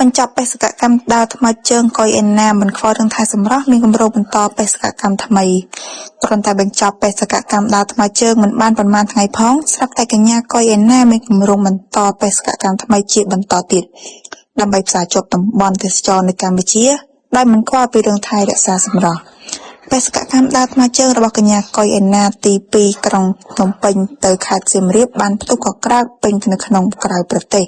បញ្ចប់បេសកកម្មដើរថ្មើរជើងកុយអេណាមិនខ្វល់រឿងថែសម្រស់មានគម្រោងបន្តបេសកកម្មថ្មីគ្រាន់តែបញ្ចប់បេសកកម្មដើរថ្មើរជើងមិនបានប៉ុន្មានថ្ងៃផងស្រាប់តែកញ្ញាកុយអេណាមានគម្រោងបន្តបេសកកម្មថ្មីជាបន្តទៀតដើម្បីផ្សារភ្ជាប់តំបន់ទេសចរនៅកម្ពុជាដោយមិនខ្វល់ពីរឿងថែរក្សាសម្រស់បេសកកម្មដើរថ្មើរជើងរបស់កញ្ញាកុយអេណាទី2ក្រុងភ្នំពេញទៅខេត្តសៀមរាបបានផ្ទុះកក្រើកពេញនៅក្នុងក្រៅប្រទេស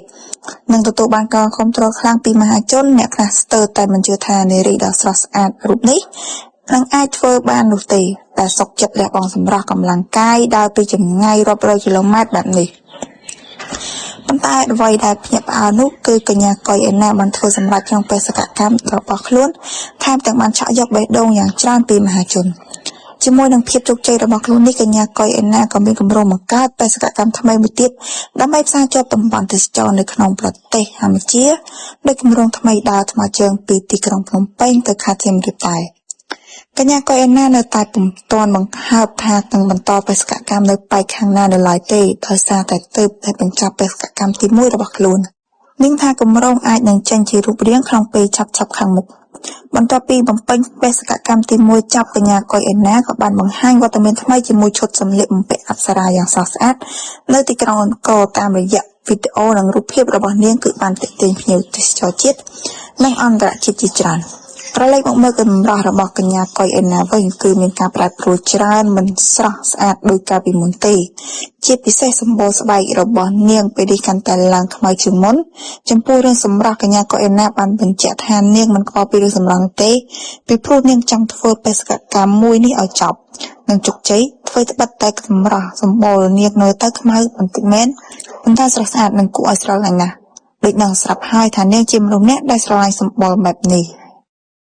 និងទទួលបានការគាំទ្រខ្លាំងពីមហាជនអ្នកខ្លះស្ទើរតែមិនជឿថានារីដ៏ស្រស់ស្អាតរូបនេះនឹងអាចធ្វើបាននោះទេតែសុខចិត្តលះបង់សម្រស់កម្លាំងកាយដើរពីចម្ងាយរាប់រយគីឡូម៉ែត្របែបនេះប៉ុន្តែអ្វីដែលភ្ញាក់ផ្អើលនោះគឺកញ្ញាកុយអេណាបានធ្វើសម្រេចក្នុងបេសកកម្មរបស់ខ្លួនថែមទាំងបានឆក់យកបេះដូងយ៉ាងច្រើនពីមហាជនជាមួយនឹងភាពជោគជ័យរបស់ខ្លួននេះកញ្ញាកុយអេណាក៏មានគម្រោងបង្កើតបេសកកម្មថ្មីមួយទៀតដើម្បីផ្សារភ្ជាប់តំបន់ទេសចរនៅក្នុងប្រទេសកម្ពុជាដោយគម្រោងថ្មីដើរថ្មើរជើងពីទីក្រុងភ្នំពេញទៅខេត្តសៀមរាបដែរកញ្ញាកុយអេណានៅតែពុំទាន់បង្ហើបថានឹងបន្តបេសកកម្មនៅប៉ែកខាងណានៅឡើយទេដោយសារតែទើបតែបញ្ចប់បេសកកម្មទី1របស់ខ្លួននិងថាគម្រោងអាចនឹងចេញជារូបរាងក្នុងពេលឆាប់ៗខាងមុខបន្ទាប់ពីបំពេញបេសកកម្មទី1ចប់កញ្ញាកុយអេណាក៏បានបង្ហាញវត្តមានថ្មីជាមួយឈុតសម្លៀកបំពាក់អប្សរាយ៉ាងស្រស់ស្អាតនៅទីក្រុងអង្គរតាមរយៈវីដេអូនិងរូបភាពរបស់នាងគឺបានទាក់ទាញភ្ញៀវទេសចរជាតិនិងអន្តរជាតិជាច្រើនប្រឡេកមកមើលកម្រោះរបស់កញ្ញាកុយអេណាវិញគឺមានការប្រែប្រួលច្រើនមិនស្រស់ស្អាតដូចកាលពីមុនទេជាពិសេសសម្បូរស្បែករបស់នាងពេលនេះកាន់តែឡើងខ្មៅជាងមុនចំពោះរឿងសម្រស់កញ្ញាកុយអេណាបានបញ្ជាក់ថានាងមិនខ្វល់ពីរឿងសម្រស់ទេពីព្រោះនាងចង់ធ្វើបេសកកម្មមួយនេះឲ្យចប់និងជោគជ័យធ្វើត្បិតតែសម្រស់សម្បូរនាងនៅទៅខ្មៅបន្តិចមែនប៉ុន្តែស្រស់ស្អាតនិងគួរឲ្យស្រឡាញ់ណាស់ដូចនឹងស្រាប់ហើយថានាងជាមនុស្សម្នាក់ដែលស្រឡាញ់សម្បូរបែបនេះ